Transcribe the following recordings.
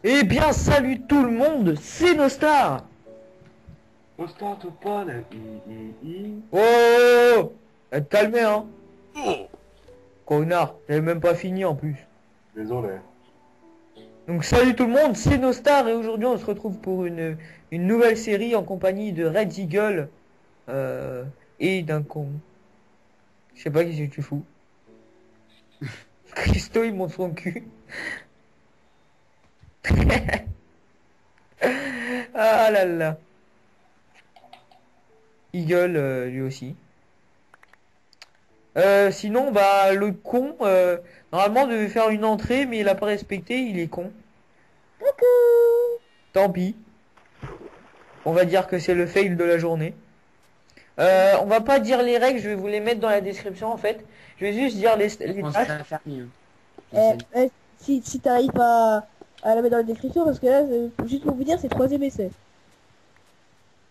Eh bien, salut tout le monde, c'est Nostar. On start pas là. Oh, oh, oh, oh. Calmez, hein. Connard, j'avais même pas fini en plus. Désolé. Donc, salut tout le monde, c'est Nostar et aujourd'hui on se retrouve pour une nouvelle série en compagnie de Red Eagle et d'un con. Je sais pas qui c'est que tu fous. Christo, il montre son cul. Ah là là. Eagle, lui aussi. Sinon, bah, le con, normalement devait faire une entrée, mais il a pas respecté, il est con. Coucou. Tant pis. On va dire que c'est le fail de la journée. On va pas dire les règles, je vais vous les mettre dans la description en fait. Je vais juste dire les pense que tâches. ça va faire mieux. Si t'arrives à la mettre dans la description, parce que là, juste pour vous dire, c'est le troisième essai.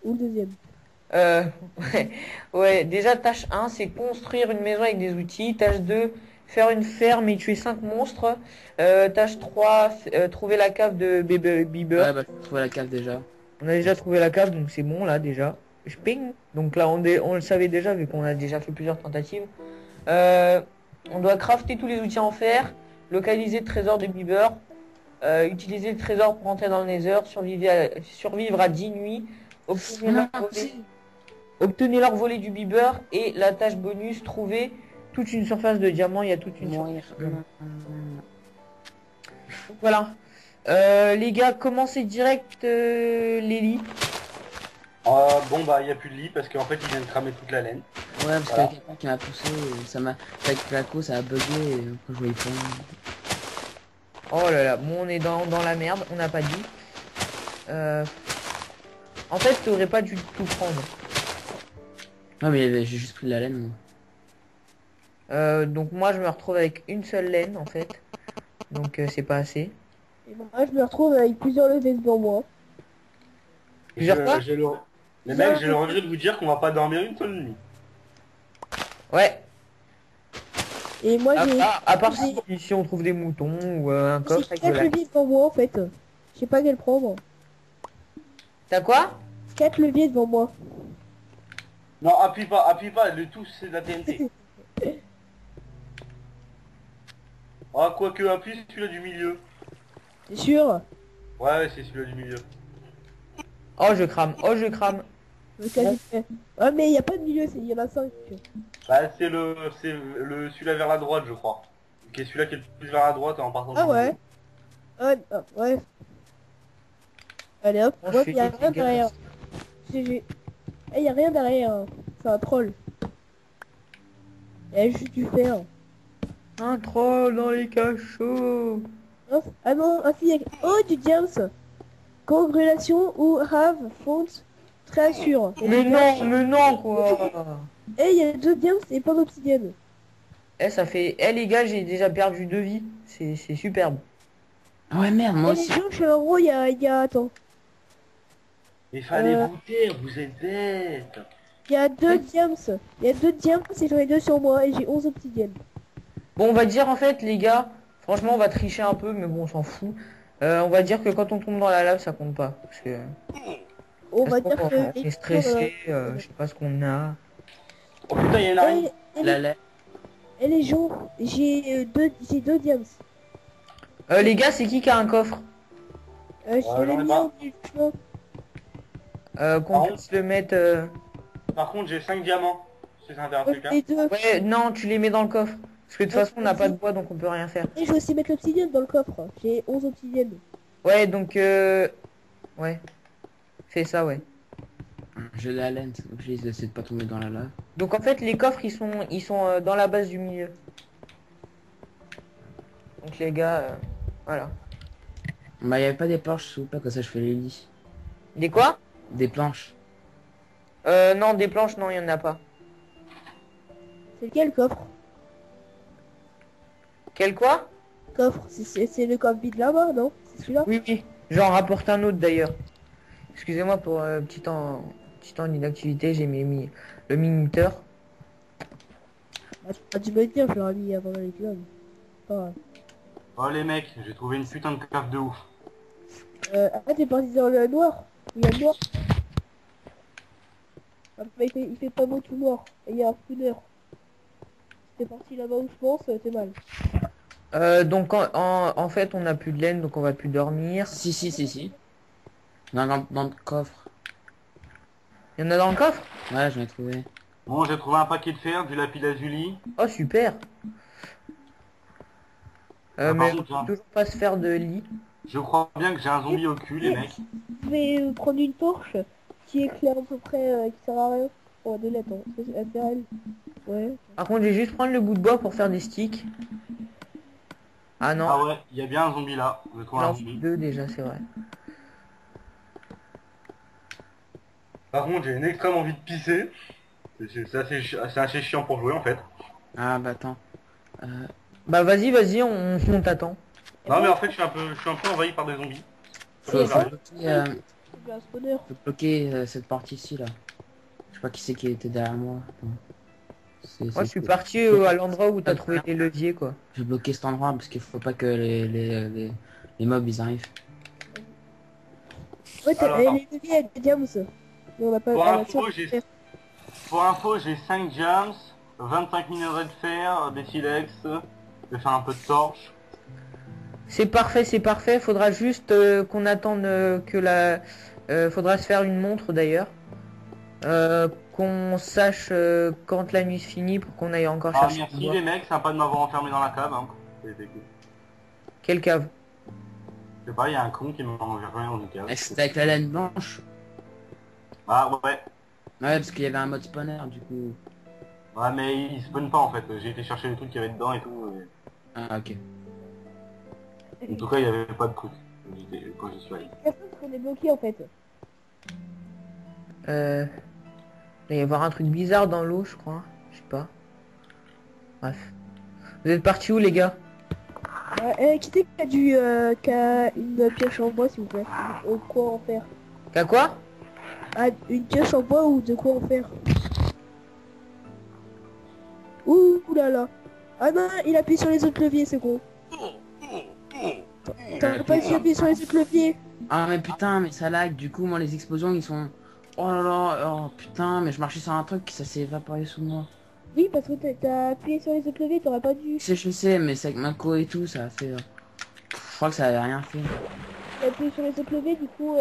Ou le deuxième. Euh, ouais, ouais, déjà tâche 1, c'est construire une maison avec des outils. Tâche 2, faire une ferme et tuer 5 monstres. Tâche 3, trouver la cave de Bieber. Ouais, bah, je trouve la cave déjà. On a déjà trouvé la cave, donc c'est bon là déjà. Je ping. Donc là on le savait déjà vu qu'on a déjà fait plusieurs tentatives. Euh, on doit crafter tous les outils en fer, localiser le trésor de Bieber, utiliser le trésor pour entrer dans le Nether, survivre à 10 nuits, obtenir Non, leur volet, obtenez leur volet du Bieber et la tâche bonus, trouver toute une surface de diamant. Il y a toute une mourir. surface de... Voilà. Les gars, commencez direct les lits. Bon bah il y a plus de lit parce qu'en fait il vient de cramer toute la laine. Ouais, parce qu'il y Voilà. a quelqu'un qui m'a poussé, et ça m'a. Avec Flaco, ça a bugué, et après je voyais pas. Oh là là, bon on est dans la merde, on n'a pas dit. En fait, t'aurais pas dû tout prendre. Non, mais j'ai juste pris de la laine, moi. Donc moi je me retrouve avec une seule laine en fait. Donc c'est pas assez. Et bon, moi, je me retrouve avec plusieurs levées devant moi. Plusieurs fois. Les mecs, j'ai le regret de vous dire qu'on va pas dormir une seule nuit. Ouais. Et moi, j'ai. À part si on trouve des moutons ou un coffre avec de 4 la... leviers devant moi, en fait. Je sais pas quel prendre. T'as quoi? 4 leviers devant moi. Non, appuie pas, le tout c'est de la TNT. Ah, quoique, appuie celui-là du milieu. T'es sûr? Ouais, c'est celui-là du milieu. Oh je crame, oh je crame. Le quasi fait. Ouais, mais il y a pas de milieu, il y en a 5. Bah, celui-là vers la droite, je crois. Ok, celui-là qui est le plus vers la droite en partant Ah du ouais. milieu. Ouais. Allez hop, Bon, je ouais, fais y a quelques rien gars. derrière. GG. Eh, y a rien derrière. Hein. C'est un troll. Il y a juste du fer. Un troll dans les cachots. Non, ah non, ah si, oh, du James. Congrégation ou have font très sûr. Mais non quoi. Eh, il y a 2 James et pas d'obsidienne. Eh ça fait... Eh les gars, j'ai déjà perdu 2 vies. C'est superbe. Ah ouais, merde, moi Oh, aussi. Les gens, je suis en gros, attends. Il fallait Euh. vous taire, vous êtes bêtes. Il y a 2 James. Il y a 2 James et j'en ai 2 sur moi et j'ai 11 obsidiennes. Bon, on va dire en fait, les gars, franchement, on va tricher un peu, mais bon, on s'en fout. On va dire que quand on tombe dans la lave, ça compte pas. Parce que On ça va se trouve, dire que... on est stressé, je sais pas ce qu'on a. Oh putain, il y en a une. Et les... Et les gens, j'ai 2 Diams. Les gars, c'est qui a un coffre? Je j'en ai l'ai mis pas. au bout du chemin. Qu'on Ah, puisse le mettre... Par contre, j'ai 5 diamants. Si ça intéresse quelqu'un. Les 2. Ouais, non, tu les mets dans le coffre. Parce que de toute façon, on n'a pas de bois, donc on peut rien faire. Et je vais aussi mettre l'obsidienne dans le coffre. J'ai 11 obsidiennes. Ouais, donc... Ouais. Fais ça, ouais. J'ai la laine, donc j'essaie de pas tomber dans la lave. Donc en fait, les coffres, ils sont dans la base du milieu. Donc les gars, voilà. Bah, y avait pas des planches, s'il vous plaît, comme ça je fais les lits. Des quoi? Des planches. Non, des planches, non, il y en a pas. C'est lequel coffre? Quel quoi? Coffre, c'est le coffre vide là-bas, non? C'est celui-là? Oui, oui. J'en rapporte un autre d'ailleurs. Excusez-moi pour petit temps d'inactivité, j'ai mis le minuteur. Bah, tu as dû me le dire, je l'aurais mis avant les clubs. Pas grave. Oh les mecs, j'ai trouvé une putain de cave de ouf. Ah, t'es parti dans le noir. Il y a le noir. Ah, mais il fait pas beau tout noir. Et il y a un spooner. T'es parti là-bas où je pense, t'es mal. Donc en fait, on n'a plus de laine, donc on va plus dormir. Si. Dans le coffre. Il y en a dans le coffre? Ouais, j'en ai trouvé. Bon, j'ai trouvé un paquet de fer, du lapis lazuli. Oh, super. Par Mais on contre, peut toujours pas se faire de lit. je crois bien que j'ai un zombie au cul, les mecs. Je vais prendre une torche qui éclaire à peu près, qui sert à rien. Oh, de l'aide, hein. Elle sert à elle. Ouais. Par contre, je vais juste prendre le bout de bois pour faire des sticks. Ah non, Ah ouais, il y a bien un zombie là. Je trouve un non, zombie. deux déjà, c'est vrai. Par contre, j'ai une extrême envie de pisser. C'est assez chiant pour jouer en fait. Ah bah attends. Bah vas-y, on t'attend. Non mais en fait, je suis un peu envahi par des zombies. C'est ça. Euh, J'ai un spawner. je peux bloquer cette partie ici là. Je sais pas qui c'est qui était derrière moi. Attends. Moi, je suis parti à l'endroit où t'as trouvé les leviers, quoi. Je vais bloquer cet endroit parce qu'il faut pas que les mobs ils arrivent. Ouais, Alors, elle est devenue avec des diams. Mais on n'a pas Pour elle a info, j'ai 5 jams, 25 minerais de fer, des silex. Je vais faire un peu de torche. C'est parfait. Faudra juste qu'on attende que la... faudra se faire une montre, d'ailleurs. Qu'on sache quand la nuit se finit pour qu'on aille encore Ah chercher merci du bois. les mecs, sympa de m'avoir enfermé dans la cave. Hein. C'était cool. Quelle cave? Je sais pas, il y a un con qui m'a enfermé dans une cave. C'était avec la laine blanche. Ah ouais. Ouais, parce qu'il y avait un mode spawner du coup. Ouais mais il spawn pas en fait. J'ai été chercher les trucs qu'il y avait dedans et tout. Ah ok. En tout cas, il n'y avait pas de truc quand j'y suis allé. Personne qu'on est bloqué en fait. Il va y avoir un truc bizarre dans l'eau, je crois. Je sais pas. Bref. Vous êtes partis où, les gars? Qui c'est qui a une pioche en bois s'il vous plaît? Quoi en faire? Qu'à quoi? Ah, une pioche en bois ou de quoi en faire? Ouh là là. Ah non, il appuie sur les autres leviers, c'est con. T'as pas dû appuyer sur les autres leviers. Ah mais putain mais ça lag, du coup moi les explosions ils sont... Oh là là, oh putain mais je marchais sur un truc, ça s'est évaporé sous moi. Oui, parce que t'as appuyé sur les autres leviers, t'aurais pas dû. Je sais, mais c'est avec Mako et tout, ça a fait... Je crois que ça avait rien fait. T'as appuyé sur les autres leviers, du coup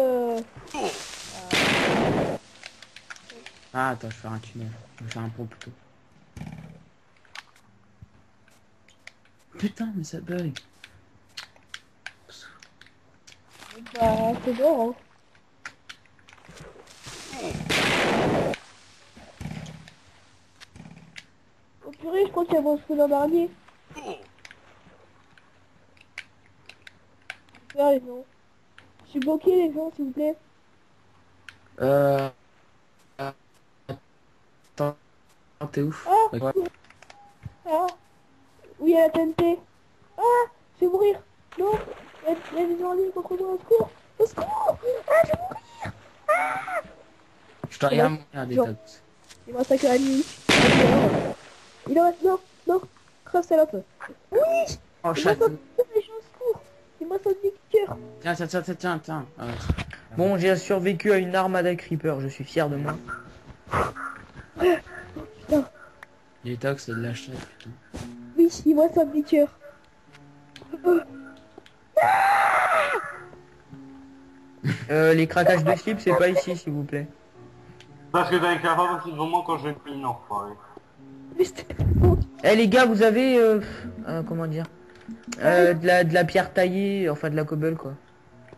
Ah attends, je vais faire un tunnel. Je vais faire un pont plutôt. Putain mais ça bug. bah c'est bon, hein. Oh purée, je crois qu'il y a mon spawner d'araignée. Super les gens. Je suis bloqué les gens, s'il vous plaît. Euh... Attends, t'es ouf. Ah, Ouais. ah. Oui, il y a la TNT. Ah, je vais mourir. Non, il y a des gens en ligne contre moi, au secours. Au secours. Ah, je vais mourir. Je te regarde mourir des tox. Il me reste à que la nuit. Il en reste, non, crève salope. Oui, Oh il chat. me reste les gens au secours. Il me reste un cœur. Tiens. Ah, ouais. Bon, j'ai survécu à une armada creeper, je suis fier de moi. Putain, Les tox c'est de la chatte putain. oui, il me reste un cœur. Les craquages de slip, c'est pas ici, s'il vous plaît. Parce que t'avais qu'à pas devant moi quand je vais plus non, enfoiré. Mais c'était bon. Eh les gars, vous avez... comment dire de la pierre taillée, enfin de la cobble, quoi.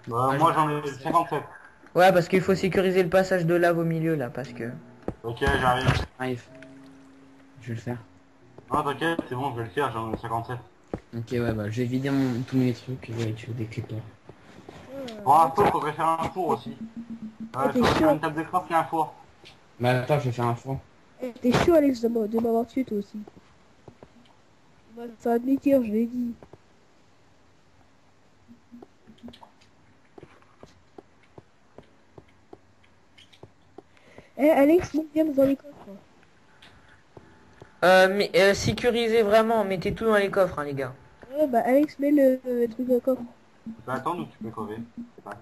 Moi j'en ai 57. Ouais, parce qu'il faut sécuriser le passage de lave au milieu, là, parce que... Ok, j'arrive. Arrive. Je vais le faire. Non t'inquiète, c'est bon, je vais le faire, j'en ai 57. Ok ouais bah je vais vider tous mes trucs et je vais tuer des creepers. Pour info, faudrait faire un four aussi. t'es Faudrait faire chaud. une table de craft et un four. Bah attends je vais faire un four. T'es chaud Alex de m'avoir tué toi aussi. Bah, ça va te cœurs, je l'ai dit. Alex, monte bien dans les coffres. Sécurisez vraiment, mettez tout dans les coffres, hein, les gars. Ouais, bah Alex, mets le truc dans le coffre. Tu peux attendre ou tu peux crever? C'est pas.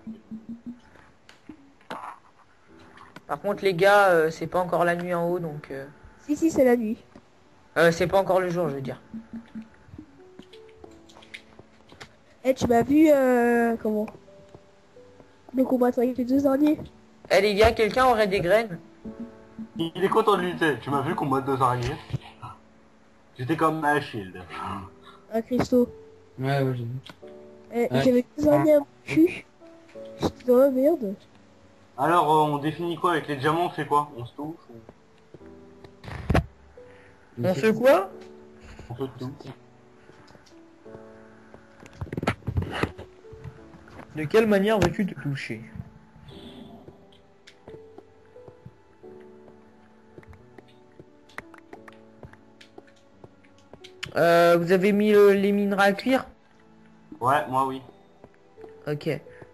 Par contre, les gars, c'est pas encore la nuit en haut, donc... Si, c'est la nuit. c'est pas encore le jour, je veux dire. Eh, tu m'as vu, comment? Le combattre avec les 2 derniers. Eh les gars, quelqu'un aurait des graines? Il est content de lutter. Tu m'as vu combattre 2 araignées? J'étais comme un shield. Ah, Christo. Ouais, ouais, j'ai vu. Eh, Ouais. j'avais 2 derniers à mon cul. J'étais dans la merde. Alors, on définit quoi avec les diamants? On fait quoi? On se touche On fait quoi? on fait tout. De quelle manière veux-tu te toucher? Vous avez mis les minerais à cuire? Ouais, moi oui. Ok.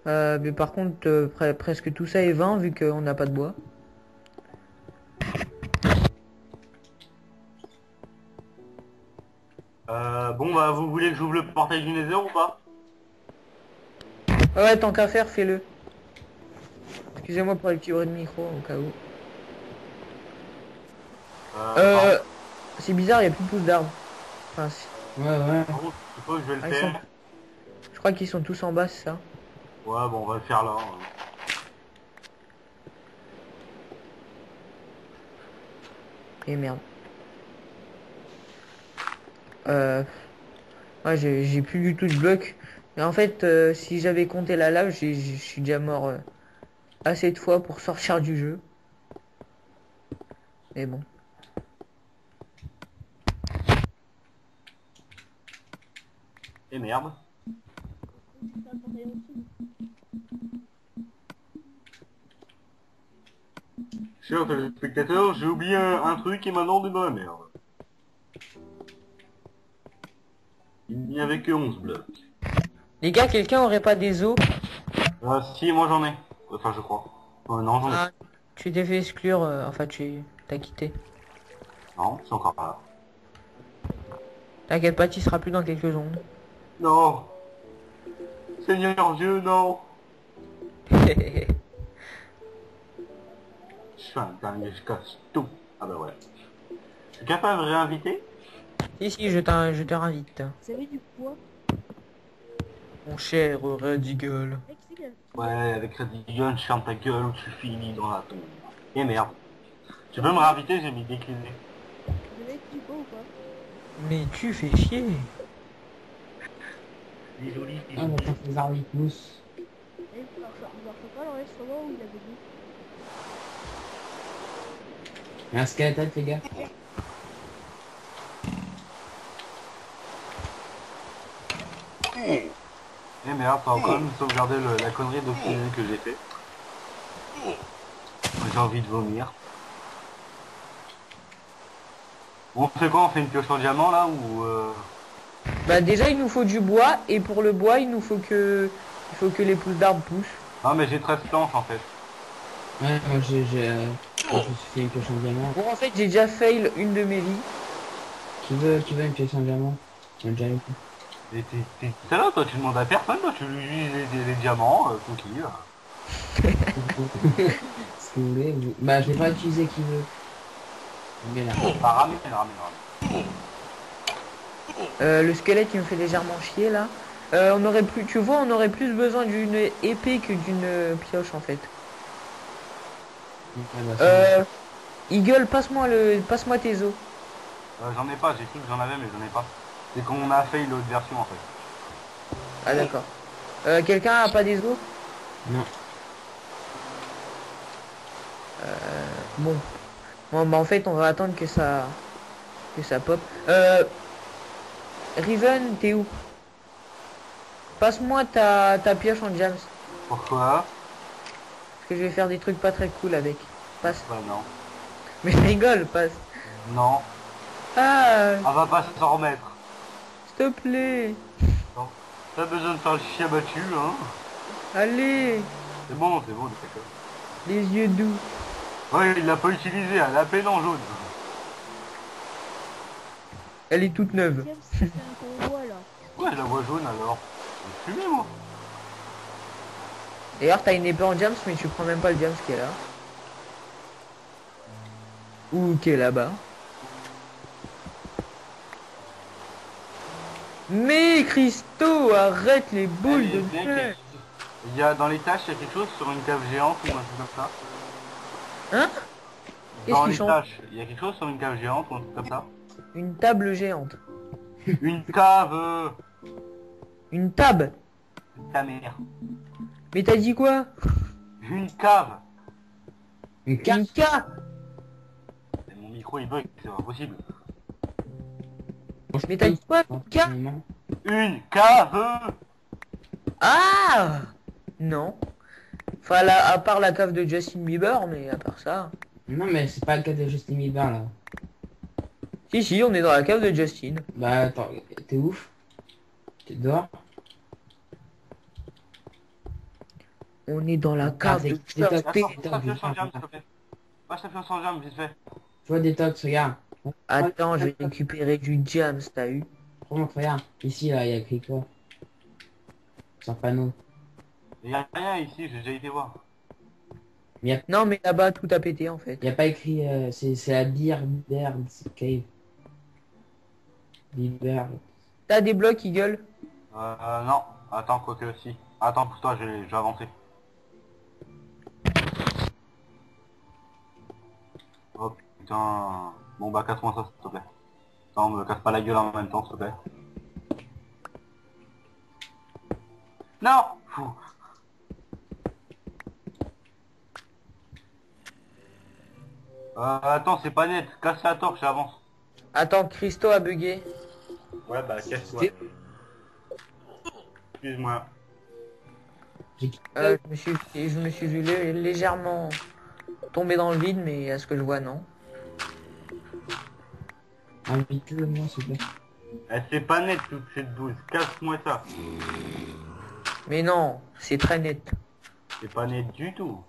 Mais par contre, presque tout ça est vain vu qu'on n'a pas de bois. Bon bah, vous voulez que j'ouvre le portail du Nether ou pas? Ouais, tant qu'à faire, fais-le. Excusez-moi pour les petits bruits de micro, au cas où. Pardon. C'est bizarre, il n'y a plus de pousses d'arbres. Enfin, Ouais, ouais. Par contre, je suppose que je vais le ils sont... faire. Je crois qu'ils sont tous en bas, c'est ça? Ouais, bon, on va le faire là. Et merde. Ouais, j'ai plus du tout de blocs. Et en fait, si j'avais compté la lave, je suis déjà mort assez de fois pour sortir du jeu. Mais bon. Et merde. Chers téléspectateurs, j'ai oublié un truc et maintenant on est dans la merde. Il n'y avait que 11 blocs. Les gars, quelqu'un aurait pas des os? Si, moi j'en ai. Enfin, je crois. Non, j'en ai. Ah, tu t'es fait exclure, enfin t'as quitté. Non, c'est encore pas là. T'inquiète pas, tu seras plus dans quelques secondes. Non. Seigneur Dieu, non. Je suis un dingue, je casse tout. Ah bah ouais. Je suis capable de réinviter? Si, je te réinvite. Vous avez du poids? Mon cher Radigal. Eh, qui c'est qui a- Ouais, avec Red Gun, je ferme ta gueule ou tu finis dans la tombe. Et merde. Tu peux me réinviter, j'ai mis décliné. Vous avez du poids ou pas? Mais tu fais chier. Désolé, Ah, on va faire les arbres qui poussent. Eh, il marche pas l'enregistrement où il avait dit. Il y a un squelette, les gars. Et merde, ça va quand même sauvegarder la connerie d'obstiné que j'ai fait. J'ai envie de vomir. Bon, on fait quoi? On fait une pioche en diamant là ou Bah déjà il nous faut du bois et pour le bois il faut que les pousses d'arbres poussent. Non mais j'ai 13 planches en fait. Ouais, moi je me suis fait une pioche en diamant. Bon en fait j'ai déjà fail une de mes vies. Qui veut une pioche en diamant? J'en ai déjà eu. Et t'es là toi, tu demandes à personne, toi tu lui dis les diamants, tranquille. Si vous voulez. Bah, je l'ai pas utilisé qui veut. Mais là. Bah ramène. Le squelette il me fait légèrement chier là. On aurait plus, tu vois, on aurait plus besoin d'une épée que d'une pioche en fait. Ouais, bah, c'est Eagle, passe-moi tes os. J'en ai pas, j'ai cru que j'en avais mais j'en ai pas. C'est qu'on a fait l'autre version en fait. Ah d'accord. Quelqu'un a pas des os? non. Bon. Bon bah en fait on va attendre que ça pop. Riven, t'es où? Passe-moi ta pioche en jams. Pourquoi? Parce que je vais faire des trucs pas très cool avec. Passe. Bah non. Mais je rigole, passe. Non. Ah, On va pas s'en remettre. s'il te plaît. Non. T'as besoin de faire le chien battu, hein. Allez, C'est bon, d'accord. les yeux doux. Ouais, il l'a pas utilisé, elle a à peine en jaune. Elle est toute neuve. James, c'est un convoi là. Ouais, je la vois jaune alors. Je vais fumer moi. D'ailleurs, t'as une épée en diams, mais tu prends même pas le diams qui est là. Ou qui est là-bas. Mais Christo, arrête les boules Allez, de mec, neige. il y a dans les tâches, il y a quelque chose sur une cave géante ou un truc comme ça. Hein? Qu'est-ce Dans qui les change? tâches, il y a quelque chose sur une cave géante ou un truc comme ça. Une table géante. Une cave, Une table. ta mère. Mais t'as dit quoi? Une cave. Une Une carte. K. Mon micro il bug, c'est pas possible. Mais t'as dit quoi? Une K? Une cave. Ah! Non. Enfin, là, à part la cave de Justin Bieber, mais à part ça. Non, mais c'est pas le cas de Justin Bieber là. Si, si, on est dans la cave de Justin. Bah attends, t'es ouf? T'es dehors? On est dans la cave de des tocs, Justin. Attends, passe-le sans jam, s'il te plaît. Passe-le sans jam, vite fait. Tu vois des tocs, regarde. Attends, je vais récupérer du jams, t'as eu? Remonte, regarde. Ici là, il y a écrit quoi? Sur un panneau. Il y a rien ici, j'ai déjà été voir. Non, mais là-bas, tout a pété en fait. Il y a pas écrit, c'est la Beer Cave. Beer. T'as des blocs, Eagle? Non. Attends, quoique aussi. Attends, pour toi, je vais avancer. Oh putain. Bon bah casse-moi ça, s'il te plaît. Attends, me casse pas la gueule en même temps, s'il te plaît. Non. Fou. Attends, c'est pas net. Casse la torche et avance. Attends, Christo a bugué. Ouais, bah casse-toi. Excuse-moi. Je me suis vu légèrement tomber dans le vide, mais à ce que je vois, non. Invite-le moi s'il te plaît. Eh, c'est pas net toute cette bouse. Casse-moi ça. Mais non, c'est très net. C'est pas net du tout.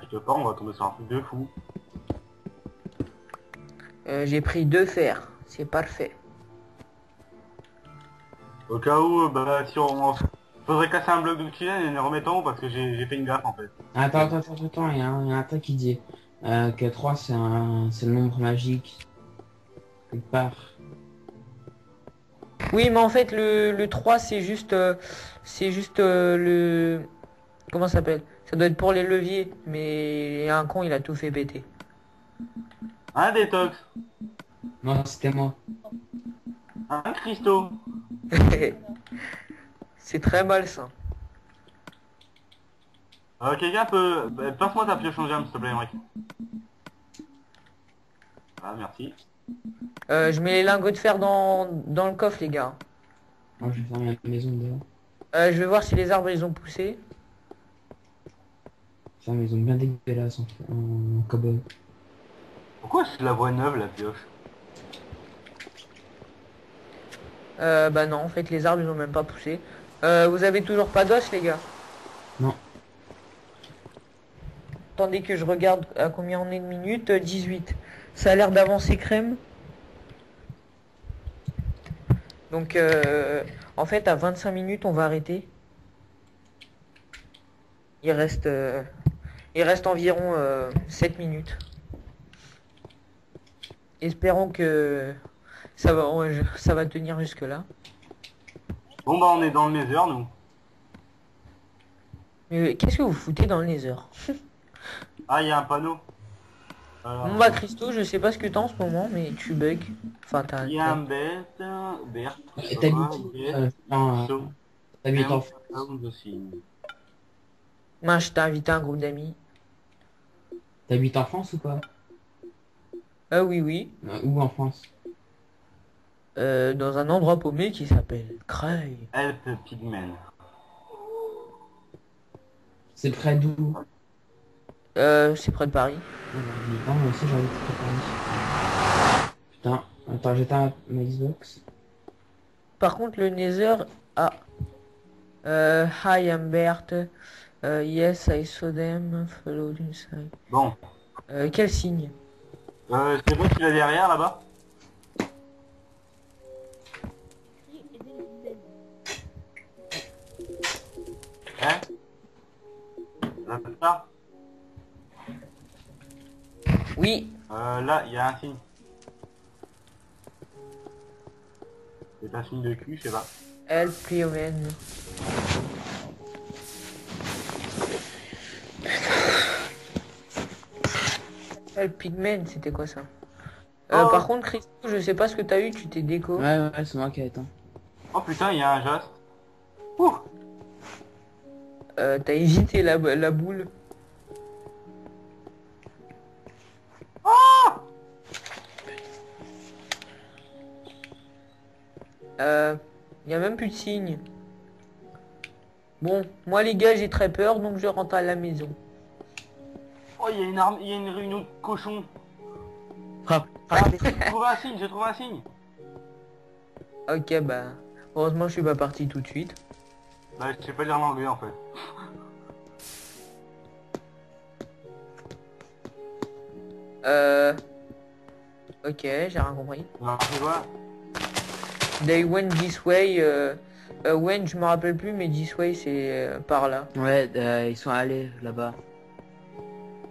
Je te parle, on va tomber sur un truc de fou. J'ai pris 2 fers, c'est parfait. Au cas où, bah si on... Faudrait casser un bloc d'obsidienne et le remettre en haut parce que j'ai fait une gaffe en fait. Attends, il y a un truc qui dit que 3 c'est le nombre magique. Quelque part. Oui, mais en fait, le 3, c'est juste... le... Comment ça s'appelle? Ça doit être pour les leviers, mais un con, il a tout fait péter. Un détox. Non, c'était moi. Un cristaux. C'est très malsain. Quelqu'un peut... Bah, passe-moi ta pioche en jam s'il te plaît, Emmerich. Ah, merci. Je mets les lingots de fer dans le coffre, les gars. Moi je vais faire ma maison dehors. Je vais voir si les arbres, ils ont poussé. C'est une maison bien dégueulasse en cowboy. Pourquoi je la vois neuve la pioche? Bah non, en fait, les arbres, ils ont même pas poussé. Vous avez toujours pas d'os, les gars? Non. Attendez que je regarde à combien on est de minutes. 18. Ça a l'air d'avancer crème. Donc, en fait, à 25 minutes, on va arrêter. Il reste environ 7 minutes. Espérons que ça va tenir jusque là. Bon bah on est dans le nether nous. Mais qu'est-ce que vous foutez dans le nether? Ah il y a un panneau. Bon bah Christo, je sais pas ce que t'as en ce moment, mais tu bugs. Enfin t'as... Il y a un bête, Bert. T'habites en Moi je t'ai invité à un groupe d'amis. T'habites en France ou pas? Ah oui oui. Où en France? Dans un endroit paumé qui s'appelle Creil. Help Pigmen. C'est près d'où? C'est près de Paris. Ah moi aussi j'habite près de Paris. Putain, attends j'éteins ma Xbox. Par contre le nether... Ah. Hi I'm Bert. Yes I saw them. Followed inside. Bon. Quel signe? C'est bon tu l'as derrière là-bas? ça. Oui. Là, il y a un signe. C'est un signe de cul, je sais pas. Help Cléomène. Help Pigman, c'était quoi ça? Oh. Par contre, Christo, je sais pas ce que t'as eu, tu t'es déco. Ouais, c'est moi qui ai éteint. Oh putain, il y a un geste. Ouh. T'as évité la boule. Y a même plus de signes. Bon, moi les gars, j'ai très peur, donc je rentre à la maison. Oh, il y a une arme, il y a une réunion de cochons. Ah, J'ai trouvé un signe, j'ai trouvé un signe. Ok, bah, heureusement, je suis pas parti tout de suite. Bah, je sais pas lire l'anglais en fait. Ok, j'ai rien compris. Non, c'est quoi? They went this way. When, je me rappelle plus, mais this way, c'est par là. ouais, ils sont allés là-bas.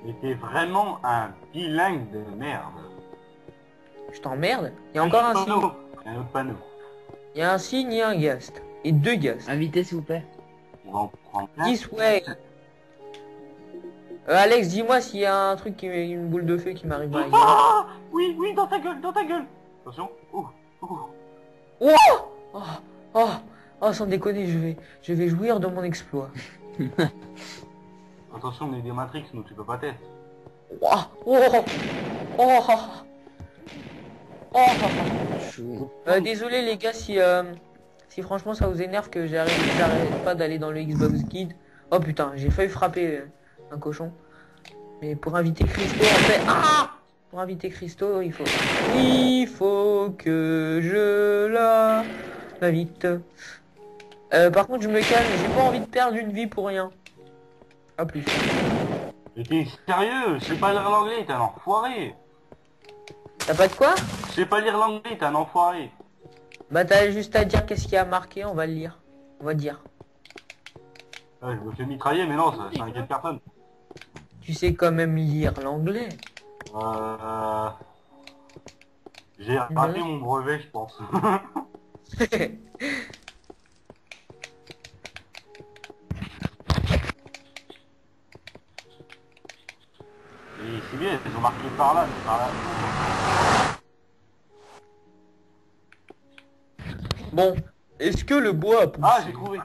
C'était vraiment un bilingue de merde. Je t'emmerde. Il y a encore un signe. Il y a un autre panneau. Il y a un signe et un guest. Et deux guests. Invité, s'il vous plaît. On va en prendre plein. This way. Alex, dis-moi s'il y a un truc qui une boule de feu qui m'arrive dans la gueule. Ah oui, oui, dans ta gueule, dans ta gueule. Attention. Oh, oh. Oh, oh, oh, oh, sans déconner, je vais jouir de mon exploit. Attention, on est des Matrix, nous, tu peux pas tester. Oh, oh, oh, oh, oh. Chou. Désolé les gars si franchement ça vous énerve que j'arrête pas d'aller dans le Xbox Guide. Oh putain, j'ai failli frapper un cochon. Mais pour inviter Christo en fait... Ah, pour inviter Christo, il faut que je l'invite. Par contre, je me calme, j'ai pas envie de perdre une vie pour rien. À plus. Mais t'es sérieux? Je sais pas lire l'anglais, t'es un enfoiré. T'as pas de quoi? Je sais pas lire l'anglais, t'es un enfoiré. Bah t'as juste à dire qu'est-ce qu'il y a marqué, on va le lire. On va dire. Ouais, je me fais mitrailler, mais non, ça inquiète personne. Tu sais quand même lire l'anglais. J'ai raté mon brevet, je pense. Et c'est bien, ils ont marqué par là, mais par là. Bon, est-ce que le bois a poussé? Ah, j'ai trouvé.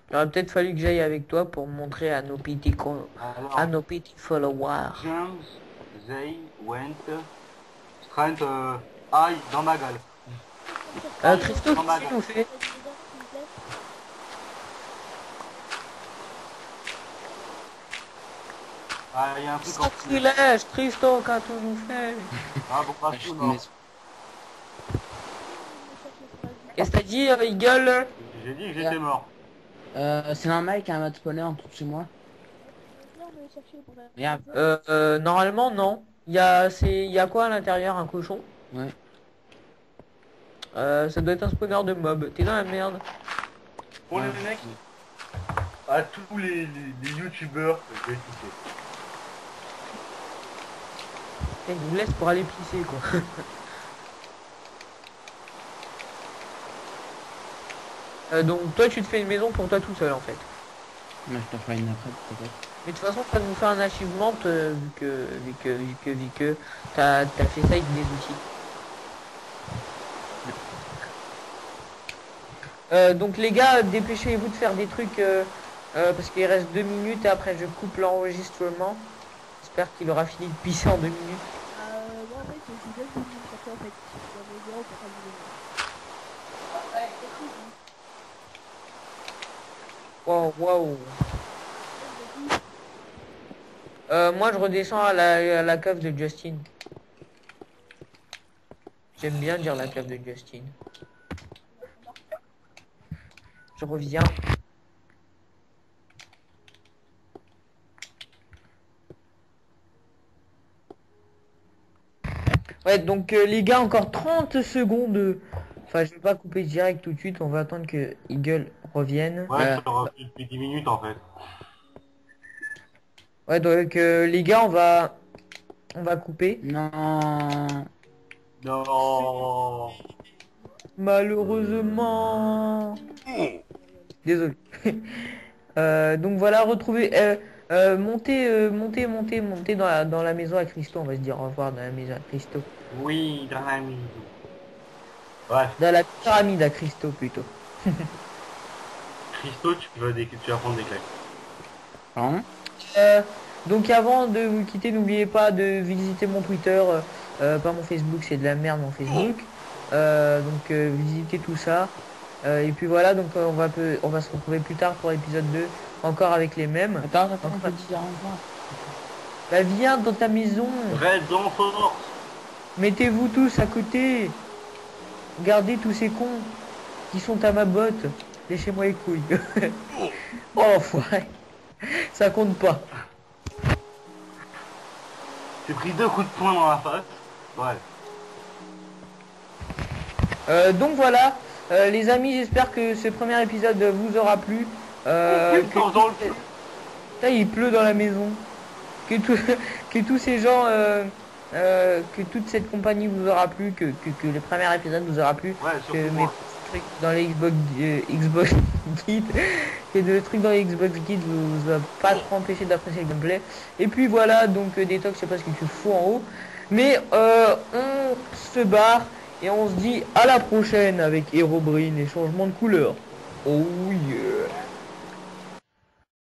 Il aurait peut-être fallu que j'aille avec toi pour montrer à nos petits followers. James, they went straight aïe dans ma gueule. Christo, qu'est-ce qu'il nous fait? Ah, il y a un truc en dessous. Sacrilège, Christo, qu'as-tu nous fait? Ah bon, pas tout, non. Qu'est-ce que t'as dit, Eagle? J'ai dit que j'étais mort. C'est normal qu'il y ait un mode spawner en tout chez moi. Merde. Normalement, non. Il y a quoi à l'intérieur? Un cochon? Ouais. Ça doit être un spawner de mob. T'es dans la merde. Pour les mecs, à tous les youtubeurs, je vais quitter. Il nous laisse pour aller pisser, quoi. Donc toi tu te fais une maison pour toi tout seul en fait. Moi je t'en ferai une après peut-être. Mais de toute façon ça va nous faire un achievement vu que t'as fait ça avec des outils. Donc les gars, dépêchez-vous de faire des trucs parce qu'il reste 2 minutes et après je coupe l'enregistrement. J'espère qu'il aura fini de pisser en 2 minutes. Moi en fait, je viens de vous chercher en fait. Dans mes bureaux pour faire du Wow, wow. Moi je redescends à la cave de Justin. J'aime bien dire la cave de Justin. Je reviens. Ouais, donc les gars, encore 30 secondes. Enfin, je vais pas couper direct tout de suite, on va attendre que Eagle revienne. Ouais, ça aura fait depuis 10 minutes en fait. Ouais, donc les gars, on va couper. Non. Non. Malheureusement. Désolé. Donc voilà, retrouvez, montez dans la maison à Christo. On va se dire au revoir dans la maison à Christo. Oui, dans la maison. Ouais, Dans la pyramide à Christo plutôt. Christo, tu vas prendre des claques. Pardon. Donc avant de vous quitter, n'oubliez pas de visiter mon Twitter, pas mon Facebook, c'est de la merde mon Facebook. Visitez tout ça. Et puis voilà, donc on va se retrouver plus tard pour l'épisode 2, encore avec les mêmes. Attends, on Enfin, peut dire au revoir. bah viens dans ta maison, Reste en force. mettez-vous tous à côté. Regardez tous ces cons qui sont à ma botte. Léchez-moi les couilles. Oh l'enfoiré. Ça compte pas. J'ai pris 2 coups de poing dans la face. Ouais. Donc voilà, les amis, j'espère que ce premier épisode vous aura plu. Dans le cul. Là, il pleut dans la maison. Que, que tous ces gens, que toute cette compagnie vous aura plu, que le premier épisode vous aura plu, Ouais, que surtout mes moi. trucs dans les Xbox Guide, que le truc dans les Xbox Guide vous a pas trop empêché d'apprécier le gameplay. Et puis voilà, donc Détox, je sais pas ce que tu fous en haut. Mais on se barre et on se dit à la prochaine avec Herobrine et changement de couleur. Oh yeah.